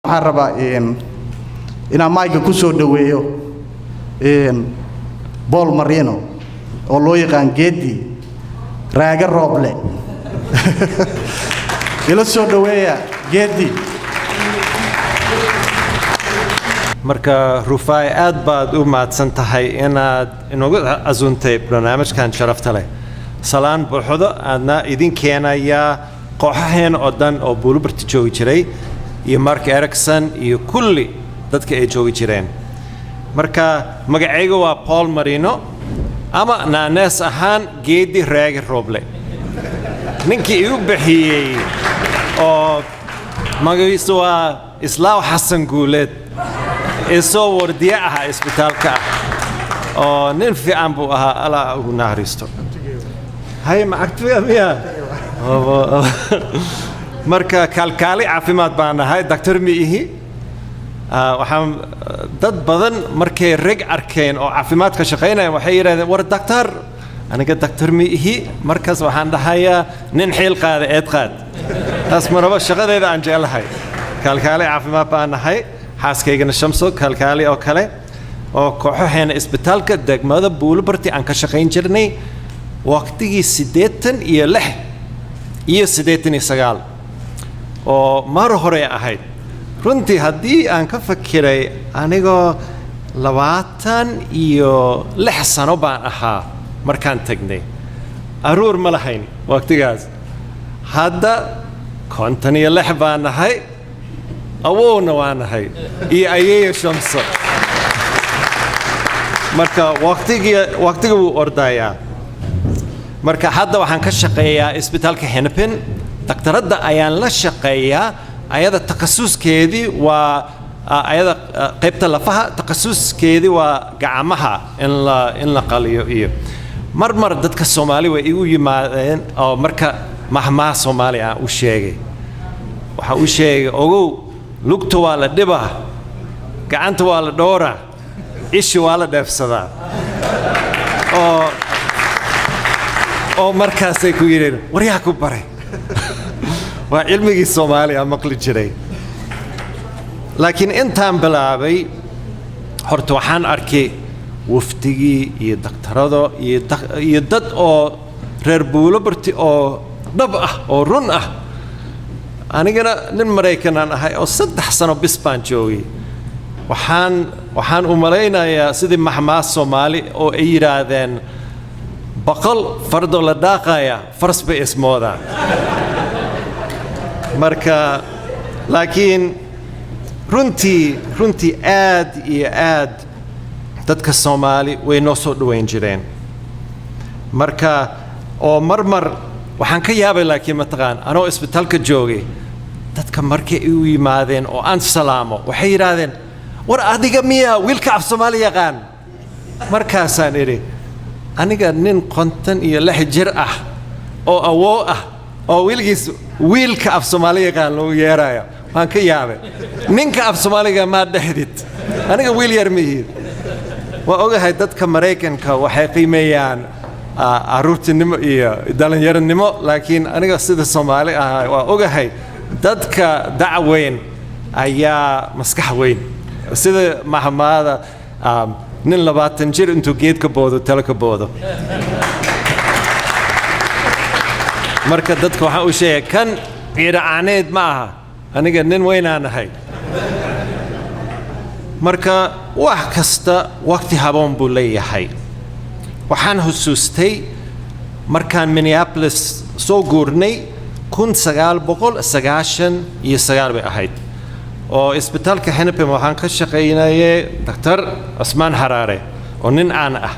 rabaa inaan mayga ku soo dhaweeyo Paul Marino oo loo yaqaan Geedi raaga rooble ila soo dhaweeya Geedi. marka Rufai aad baad u mahadsan tahay inaad inagu azuuntay barnaamijkan sharafta leh salaan buuxdo aadna idin keenaya kooxaheen oo dhan oo Buulbarti joogi jiray iyo Mark Erikson iyo kulli dadka ay joogi jireen. marka magacaygu waa Paul Marino ama naanees ahaan Geedi Raagi Roble ninkii igu bixiyey oo magaciisu waa Islaaw Xasan Guuleed isoo wardiye aha isbitaalka oo nin fiican buu ahaa Allah ugu naxariisto. hay ma agtiga miya marka kalkaali caafimaad baan ahay doctor miihi waxaan dad badan markay rag arkeen oo caafimaad ka shaqeynaya waxay yiraahdeen war doctor aniga doctor miihi markaas waxaan dhahayaa nin xeel qaada eed qaad taas maraba shaqadeeda aan jecelahay kalkaali caafimaad baan ahay xaaskaygana Shamso kalkaali oo kale oo kooxaheena isbitaalka degmada Buulbarti aan ka shaqeyn jirnay waqtigii 86 iyo 89 oo mar hore ahayd runtii haddii aan ka fakiray anigoo 26 sano baan ahaa markaan tagnay aruur ma lahayn waqtigaas hadda 56 baan ahay awowna waan ahay iyo ayeeyo Shamso marka waqtiga wuu ordayaa. marka hadda waxaan ka shaqeeyaa isbitaalka Hennepin daktarada ayaan la shaqeeyaa ayada takhasuskeedii waa ayada qaybta lafaha takhasuskeedii waa gacmaha in la qaliyo iyo marmar dadka Soomaali way igu yimaadeen oo marka mahmaa Soomaali aan u sheegay waxa uu sheegay ogow lugta waa la dhibaa gacanta waa la dhooraa ishi waa la dheefsadaa oo markaasay ku yireen war yaa ku baray waa cilmigii Soomaaliya maqli jiray laakiin intaan bilaabay horta waxaan arkay waftigii iyo daktarado iyo dad oo reer Buulbarti oo dhab ah oo run ah anigana nin Mareykan aan ahay oo 3 sano bis baan joogay waxaan u malaynayaa sidii mahmaa Soomaali oo ay yiraahdeen baqal fardo la daaqaya faras bay ismooda marka laakiin runtii aad iyo aad dadka Soomaali way noo soo dhaweyn jireen marka oo marmar waxaan ka yaabay laakiin ma taqaan anoo isbitaalka joogay dadka markay u yimaadeen oo aan salaamo waxay yiraahdeen war adiga miya wiilka af Soomaali yaqaan markaasaan iri aniga nin 56 jir ah oo awoo ah oo wiilka af Soomaali yaqaan loo yeerayo waan ka yaabay ninka af Soomaaliga ma dhahdid aniga wiil yar mihiid waa ogahay dadka Mareykanka waxay qiimeeyaan aruurtinimo iyo dhalinyaronimo laakiin aniga sida Soomaali ah waa ogahay dadka dacweyn ayaa maskax weyn sida mahmaada nin 20 jir intuu geedka boodo talaka boodo marka dadka waxa uu sheegay kan ciiraaneed ma aha aniga nin weynaan ahay marka wax kasta waqti haboon buu leeyahay waxaan xusuustay markaan Minneapolis soo guurnay 1999 bay ahayd oo isbitaalka Hennepin waxaan ka shaqeynayay Dr. Usman Harare oo nin aan ah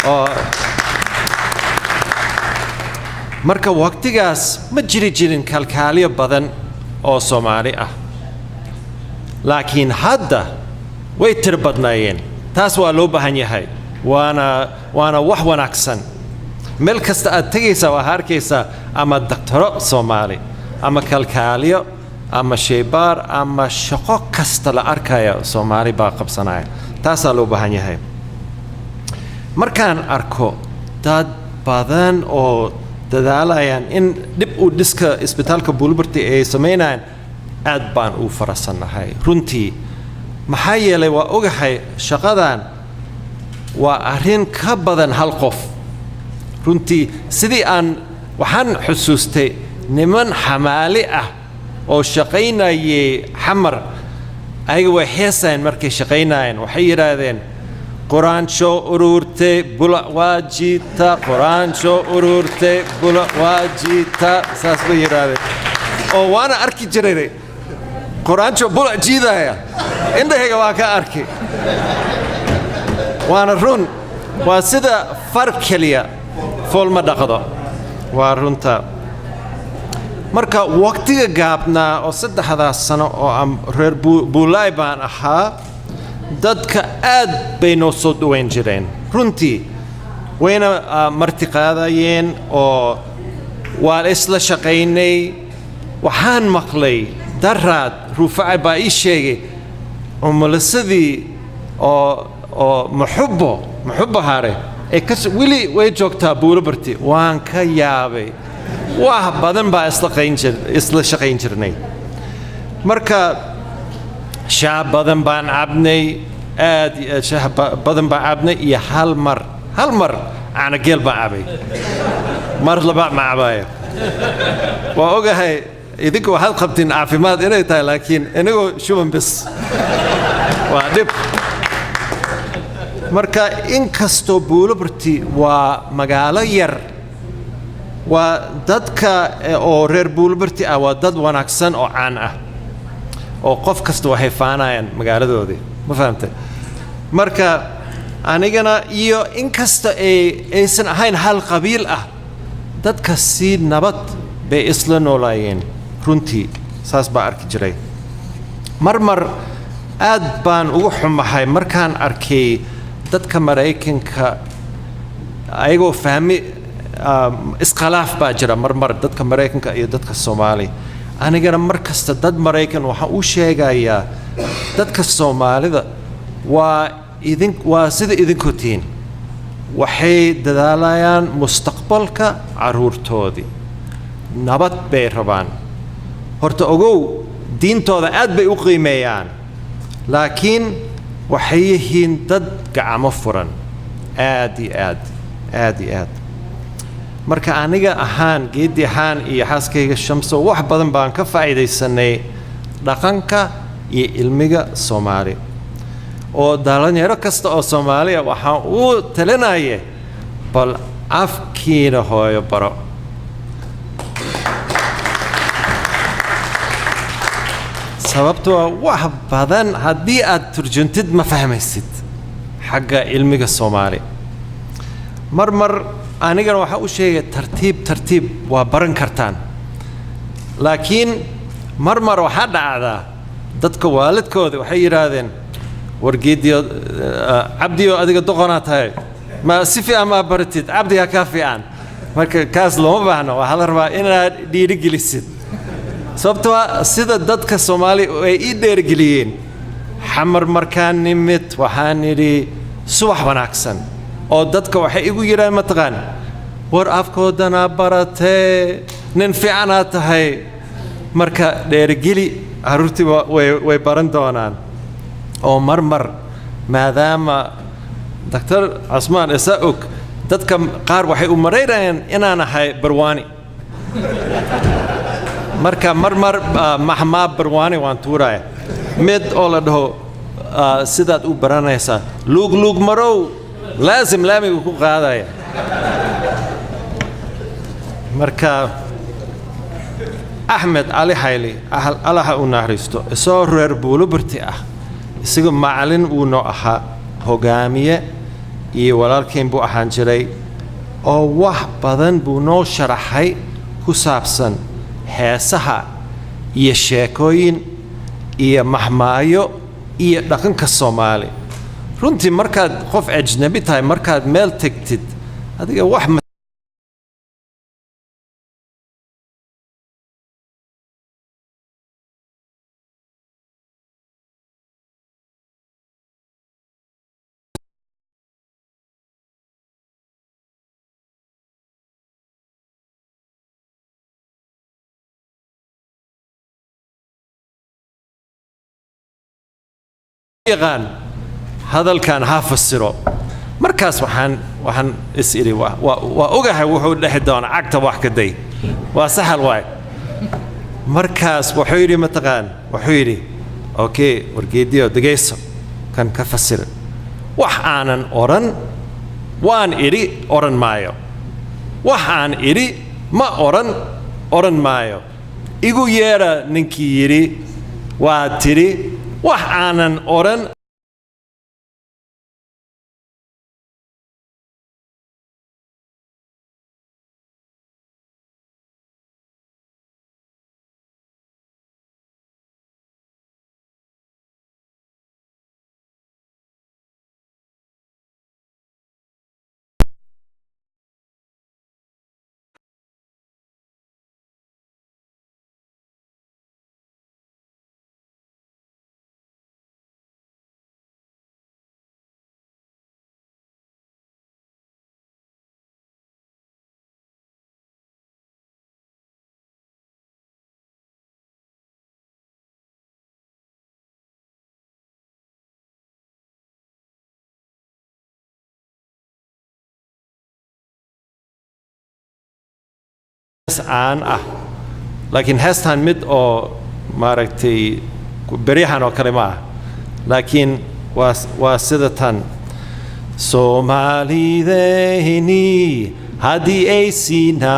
oo marka waqtigaas ma jirin kalkaaliyo badan oo Soomaali ah laakiin hadda way tir badnaayeen taas waa loo baahan yahay waana wax wanaagsan meel kasta aad tagaysaa waa arkaysaa ama daktaro Soomaali ama kalkaaliyo ama shaybaar ama shaqo kasta la arkayo Soomaali baa qabsanaya taasaa loo baahan yahay markaan arko dad badan oo dadaalayaan in dib u dhiska isbitaalka Buulbarti ay sameynayaan aad baan u faraxsanahay runtii maxaa yeelay waa ogahay shaqadan waa arrin ka badan hal qof runtii sidii aan waxaan xusuustay niman xamaali ah oo shaqaynayay xamar ayaga way heesayeen markay shaqaynayeen waxay yidhaahdeen quraansho ururte bula waajita quraansho ururte bula waajita saas bay yidhaahdeen oo waana arki jiray quraansho bula jiidaya indhahayga waa ka arki waana run waa sida far keliya fool ma dhaqdo waa runta marka waqtiga gaabnaa oo 3 sano oo aan reer buulaay baan ahaa dadka aad bay noo soo dhaweyn jireen runtii wayna martiqaadayeen oo waa isla shaqaynay waxaan maqlay daraad rufaaci baa ii sheegay umulasadii oo muxubbo hare wili way joogtaa buulabarti waan ka yaabay wax badan baa isla shaqayn jirnay marka shaah badan baan cabnay aad shaah badan baan cabnay iyo hal mar ana geel baan cabay mar laba ma cabayo waa ogahay idinku waxaad qabtiin caafimaad inay tahay laakiin inagoo shuban bis waa dhib marka inkastoo buulabarti waa magaalo yar waa dadka oo reer buulabarti ah waa dad wanaagsan oo caan ah oo qof kasta waxay faanayaan magaaladoodii ma fahamtay marka anigana iyo inkasta aysan ahayn hal qabiil ah dadka si nabad bay isla noolaayeen runtii saas baa arki jiray marmar aad baan ugu xumahay markaan arkay dadka Mareykanka ayagoo fahmi iskhilaaf baa jira marmar dadka Mareykanka iyo dadka Soomaali anigana markasta dad Mareykan waxa uu sheegayaa dadka Soomaalida waa sida idinku tiin waxay dadaalayaan mustaqbalka caruurtoodii nabad bay rabaan horta ogow diintooda aad bay u qiimeeyaan laakiin waxay yihiin dad gacmo furan aad iyo aad marka aniga ahaan geedi ahaan iyo xaaskayga Shamso wax badan baan ka faa'iideysanay dhaqanka iyo ilmiga Soomaali oo dhalinyaro kasta oo Soomaali ah waxaan u talinayay bal afkiina hooyo baro sababtoo wax badan haddii aad turjuntid ma fahmaysid xagga ilmiga Soomaali marmar anigana waxa uu sheegay tartiib waa baran kartaan laakiin marmar waxa dhacda dadka waalidkooda waxay yiraahdeen wargeediyo abdiyo adiga doqona tahay ma si fiican ma baratid abdiga ka fiican marka kaas loo baahno waxa la rabaa inaad dhiirigelisid sababtoo sida dadka Soomaali ay ii dheergeliyeen xamar markaan nimid waxaan yiri subax wanaagsan oo dadka waxay igu yiraahdeen mataqaan war afkoodana baratee nin fiican aad tahay marka dheergeli caruurtii way baran doonaan oo marmar maadaama Dr. Cusmaan Isaaq dadka qaar waxay u mareeyeen inaan ahay barwaani marka marmar mahmaa barwaani waan tuuray mid oo la dhaho sidaad u baranaysaa luug marow laazim laamiga ku qaadaya marka Ahmed Ali Hayli allaha u naxariisto soo reer buulabarti ah isaga macallin uu noo ahaa hogaamiye iyo walaalkeen buu ahaan jiray oo wax badan buu noo sharaxay ku saabsan heesaha iyo sheekooyin iyo mahmaayo iyo dhaqanka Soomaali runtii markaad qof ajnabi tahay markaad meel tagtid adiga wax يقان هذا الكان هافسرو مركز وحن اسئلي وأوجه وحول لحدان عقد واحد دي وسهل واي مركز وحيري متقان وحيري أوكي ورقيديو دقيسو كان كفسر وحانا أورن وان إري أورن مايو وحان إري ما أورن مايو إيجو يرى نكيري واتري وحانا أورن عن لكن هستان مد أو ماركتي بريحان أو كلمة لكن واسدتان سومالي ذهني هدي أيسينا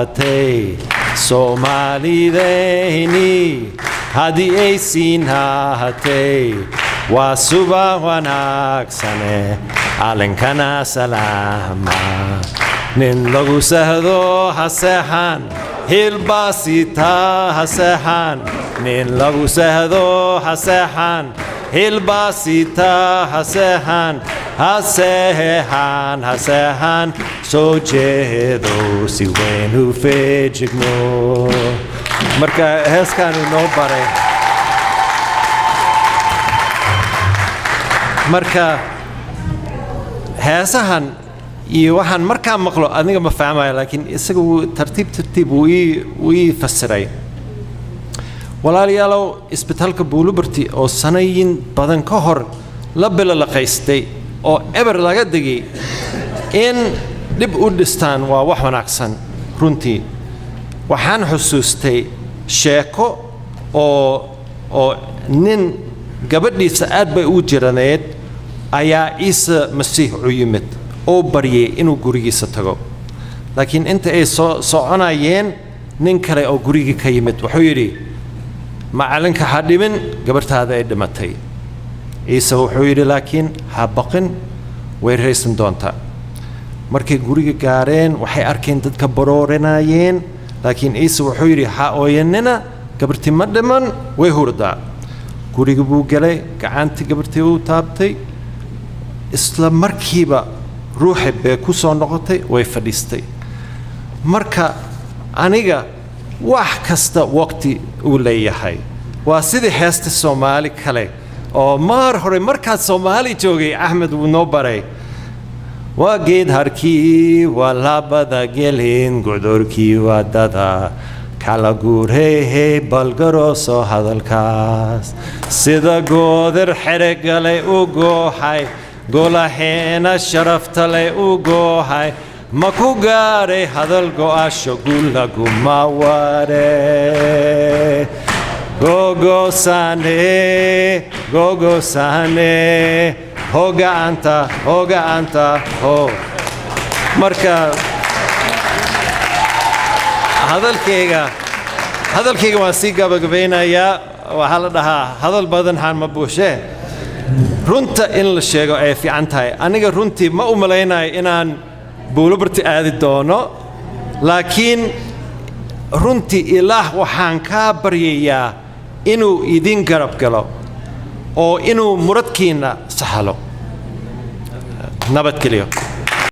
هتي سومالي ذهني هدي أيسينا هتي وسبا وناكسنه علنكنا سلاما نين لغو سهدو هسهان هلباسيتا هسهان نين لغو سهدو هسهان هلباسيتا هسهان هسهان سوجهدو سيوينو فيجمو مركا هسكانو نو باري مركا هسهان iyo waxaan markaa maqlo aniga ma fahmayo laakiin isagu tartiib wii fasiray walaalayaalow isbitaalka Buulubarti oo sanayin badan ka hor la bilaqaystay oo eber laga digay in dib u dhistaan waa wax wanaagsan runtii waxaan xusuustay sheeko oo nin gabadhiisa aad bay u jiraneed ayaa Ciise Masiix u yimid oo bariyay inuu gurigiisa tago laakiin inta ay soconayeen nin kale oo guriga ka yimid wuxuu yiri macalinka hadhimin gabartaada ay dhimatay Ciise wuxuu yiri laakiin ha baqin way reysan doontaa markay guriga gaareen waxay arkeen dadka barooranayeen laakiin Ciise wuxuu yiri ha ooyanina gabartii ma dhiman way hurdaa guriga buu galay gacanta gabartii uu taabtay isla markiiba ruuxi bay ku soo noqotay way fadhiistay marka aniga wax kasta waqti uu leeyahay waa sidii heesta Soomaali kale oo maar hore markaad Soomaali joogay Ahmed uu noo baray waa geed harkii waa labada gelin gudurkii waa dada kala guurey balgaro soo hadalkaas sida goodir xergalay u goohay golaheena sharafta leh u goohay ma ku gaaray hadal go'asho gulagu ma ware gogo sane hoga anta ho marka hadalkayga waan sii gabagabeynayaa waxaa la dhahaa hadal badan haan ma buushee runta in la sheego ay fiican tahay aniga runtii ma u malaynayo inaan Buulubarti aadi doono laakiin runtii ilaah waxaan ka baryayaa inuu idin garab galo oo inuu muradkiina sahalo nabad geliyo